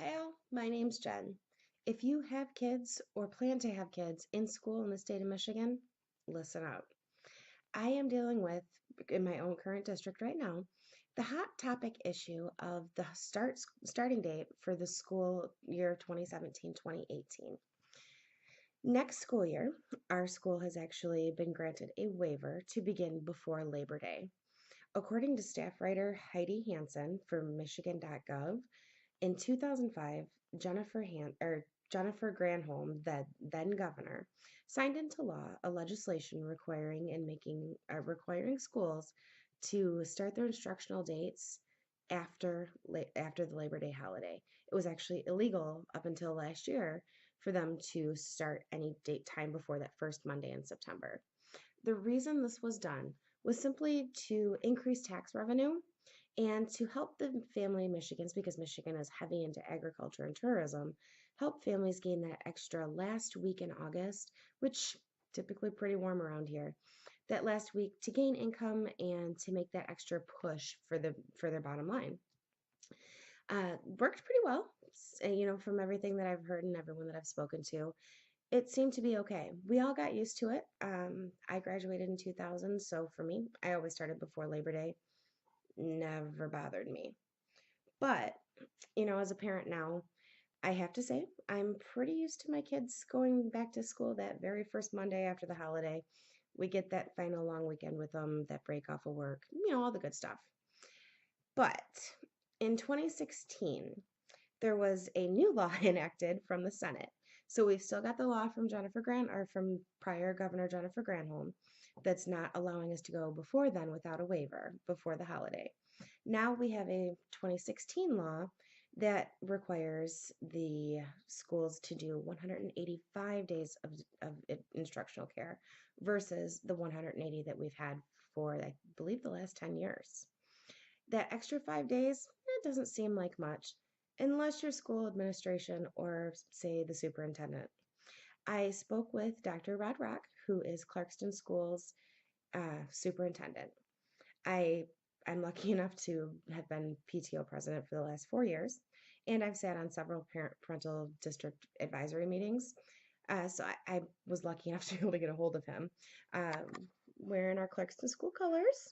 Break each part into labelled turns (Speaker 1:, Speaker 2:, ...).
Speaker 1: Hi all, my name's Jen. If you have kids or plan to have kids in school in the state of Michigan, listen up. I am dealing with, in my own current district right now, the hot topic issue of the starting date for the school year 2017-2018. Next school year, our school has actually been granted a waiver to begin before Labor Day. According to staff writer Heidi Hansen for Michigan.gov, in 2005, Jennifer Granholm, the then governor, signed into law a legislation requiring schools to start their instructional dates after the Labor Day holiday. It was actually illegal up until last year for them to start any date time before that first Monday in September. The reason this was done was simply to increase tax revenue and to help the family in Michigan's, because Michigan is heavy into agriculture and tourism, help families gain that extra last week in August, which typically pretty warm around here. That last week to gain income and to make that extra push for their bottom line. Worked pretty well, from everything that I've heard and everyone that I've spoken to. It seemed to be okay. We all got used to it. I graduated in 2000, so for me, I always started before Labor Day. Never bothered me. But, as a parent now, I have to say, I'm pretty used to my kids going back to school that very first Monday after the holiday. We get that final long weekend with them, that break off of work, all the good stuff. But in 2016, there was a new law enacted from the Senate. So we've still got the law from from prior Governor Jennifer Granholm that's not allowing us to go before then without a waiver before the holiday. Now we have a 2016 law that requires the schools to do 185 days of instructional care versus the 180 that we've had for, I believe, the last 10 years. That extra 5 days, it doesn't seem like much unless you're school administration or, say, the superintendent. I spoke with Dr. Rod Rock, who is Clarkston Schools superintendent. I'm lucky enough to have been PTO president for the last 4 years, and I've sat on several parental district advisory meetings. So I was lucky enough to be able to get a hold of him. Wearing our Clarkston school colors.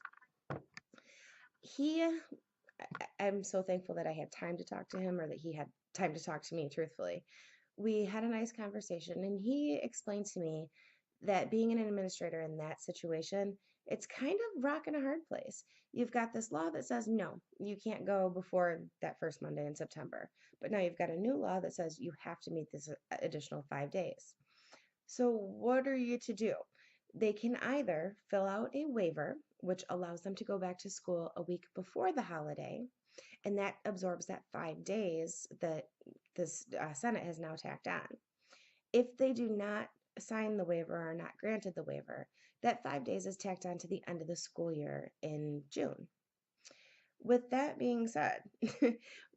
Speaker 1: I'm so thankful that I had time to talk to him, or that he had time to talk to me, truthfully. We had a nice conversation, and he explained to me that being an administrator in that situation, it's kind of rock and a hard place. You've got this law that says, no, you can't go before that first Monday in September. But now you've got a new law that says you have to meet this additional 5 days. So what are you to do? They can either fill out a waiver, which allows them to go back to school a week before the holiday, and that absorbs that 5 days that this Senate has now tacked on. If they do not sign the waiver or are not granted the waiver, that 5 days is tacked on to the end of the school year in June. With that being said,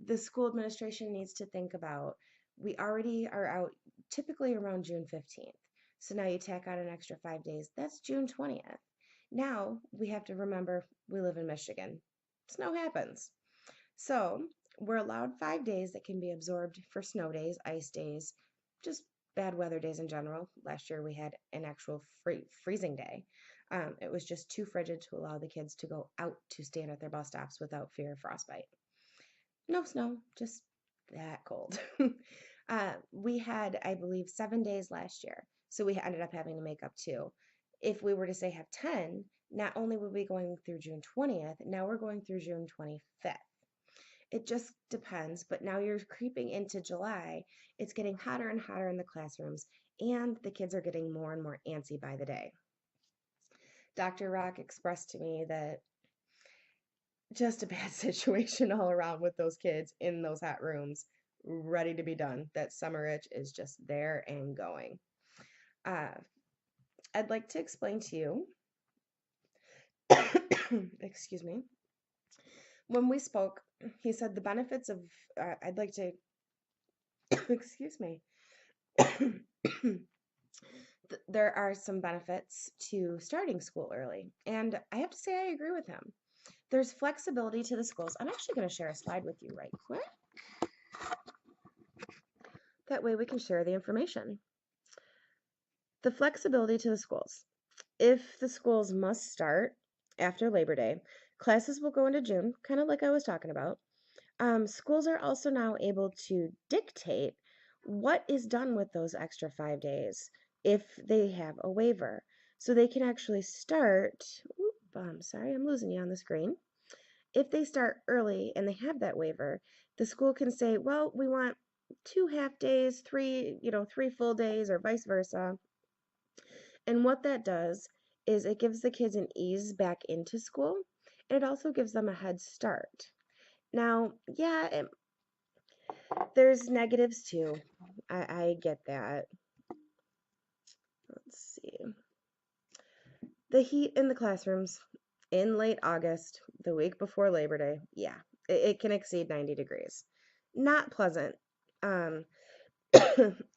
Speaker 1: the school administration needs to think about, we already are out typically around June 15th. So now you tack on an extra 5 days, that's June 20th. Now we have to remember we live in Michigan. Snow happens. So we're allowed 5 days that can be absorbed for snow days, ice days, just bad weather days in general. Last year we had an actual freezing day. It was just too frigid to allow the kids to go out to stand at their bus stops without fear of frostbite. No snow, just that cold. We had, I believe, 7 days last year. So we ended up having to make up 2. If we were to say have 10, not only would we be going through June 20th, now we're going through June 25th. It just depends, but now you're creeping into July. It's getting hotter and hotter in the classrooms, and the kids are getting more and more antsy by the day. Dr. Rock expressed to me that just a bad situation all around with those kids in those hot rooms, ready to be done. That summer itch is just there and going. I'd like to explain to you, excuse me, when we spoke, he said the benefits of, I'd like to, excuse me, there are some benefits to starting school early. And I have to say, I agree with him. There's flexibility to the schools. I'm actually going to share a slide with you right quick. That way we can share the information. The flexibility to the schools. If the schools must start after Labor Day, classes will go into June, kind of like I was talking about. Schools are also now able to dictate what is done with those extra 5 days if they have a waiver. So they can actually start. Oop, I'm sorry, I'm losing you on the screen. If they start early and they have that waiver, the school can say, well, we want 2 half days, three full days, or vice versa. And what that does is it gives the kids an ease back into school, and it also gives them a head start. Now, yeah, there's negatives too. I get that. Let's see. The heat in the classrooms in late August, the week before Labor Day, yeah, it can exceed 90 degrees. Not pleasant. Um,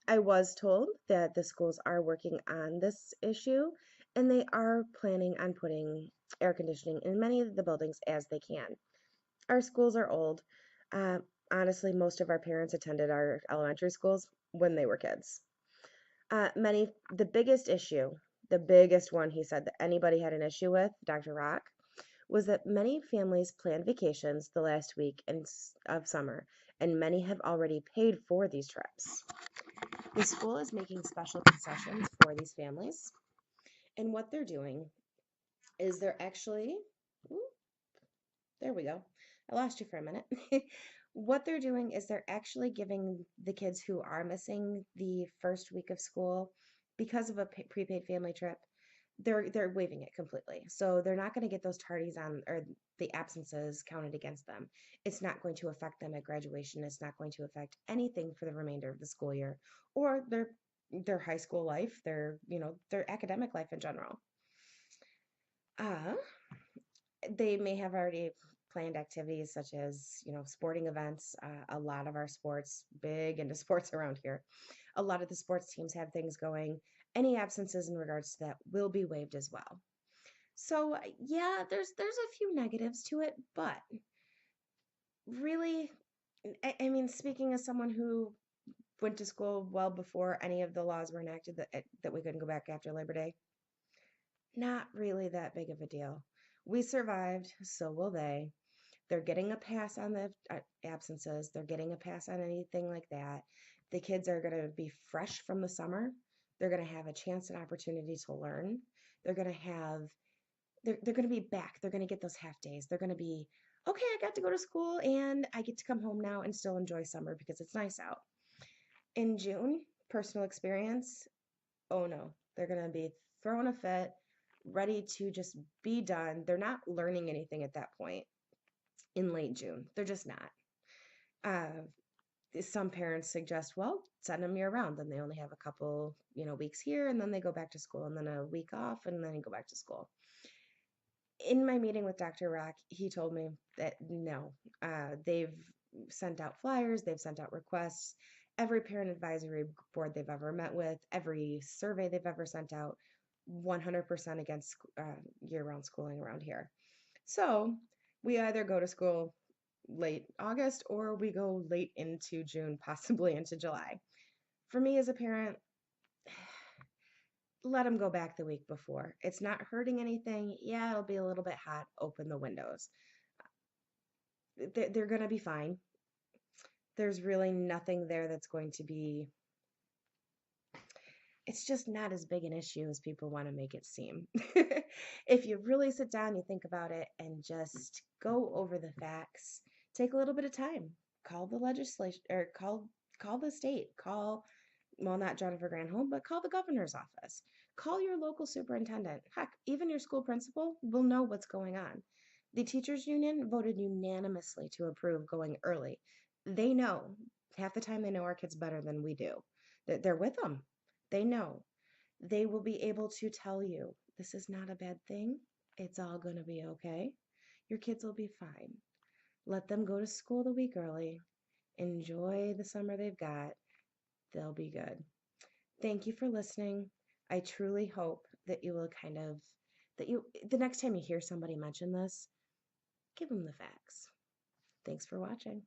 Speaker 1: I was told that the schools are working on this issue and they are planning on putting air conditioning in many of the buildings as they can. Our schools are old. Uh, Honestly, most of our parents attended our elementary schools when they were kids. The biggest issue, the biggest one he said that anybody had an issue with, Dr. Rock, was that many families plan vacations the last week of summer, and many have already paid for these trips. The school is making special concessions for these families, and what they're doing is they're actually, ooh, there we go. I lost you for a minute. What they're doing is they're actually giving the kids who are missing the first week of school because of a prepaid family trip, they're waiving it completely. So they're not going to get those tardies on or the absences counted against them. It's not going to affect them at graduation. It's not going to affect anything for the remainder of the school year or their high school life, their academic life in general. Uh, they may have already planned activities such as, sporting events. A lot of our sports, big into sports around here, a lot of the sports teams have things going. Any absences in regards to that will be waived as well. So yeah, there's a few negatives to it, but really, I mean, speaking as someone who went to school well before any of the laws were enacted that we couldn't go back after Labor Day, not really that big of a deal. We survived, so will they. They're getting a pass on the absences. They're getting a pass on anything like that. The kids are going to be fresh from the summer. They're going to have a chance and opportunity to learn. They're going to have they're going to be back. They're going to get those half days. They're going to be, okay, I got to go to school and I get to come home now and still enjoy summer because it's nice out. In June, personal experience, oh no, they're going to be throwing a fit, ready to just be done. They're not learning anything at that point in late June. They're just not. Some parents suggest, well, send them year round. Then they only have a couple, weeks here, and then they go back to school, and then a week off, and then they go back to school. In my meeting with Dr. Rock, he told me that no, they've sent out flyers, they've sent out requests. Every parent advisory board they've ever met with, every survey they've ever sent out, 100% against year-round schooling around here. So we either go to school late August or we go late into June, possibly into July. For me as a parent, let them go back the week before. It's not hurting anything. Yeah, it'll be a little bit hot. Open the windows. They're going to be fine. There's really nothing there that's going to be, it's just not as big an issue as people want to make it seem. If you really sit down, you think about it, and just go over the facts, take a little bit of time. Call the legislation or call the state. Well, not Jennifer Granholm, but call the governor's office. Call your local superintendent. Heck, even your school principal will know what's going on. The teachers union voted unanimously to approve going early. They know. Half the time they know our kids better than we do. They're with them. They know. They will be able to tell you this is not a bad thing. It's all going to be okay. Your kids will be fine. Let them go to school the week early. Enjoy the summer they've got. They'll be good. Thank you for listening. I truly hope that you will the next time you hear somebody mention this, give them the facts. Thanks for watching.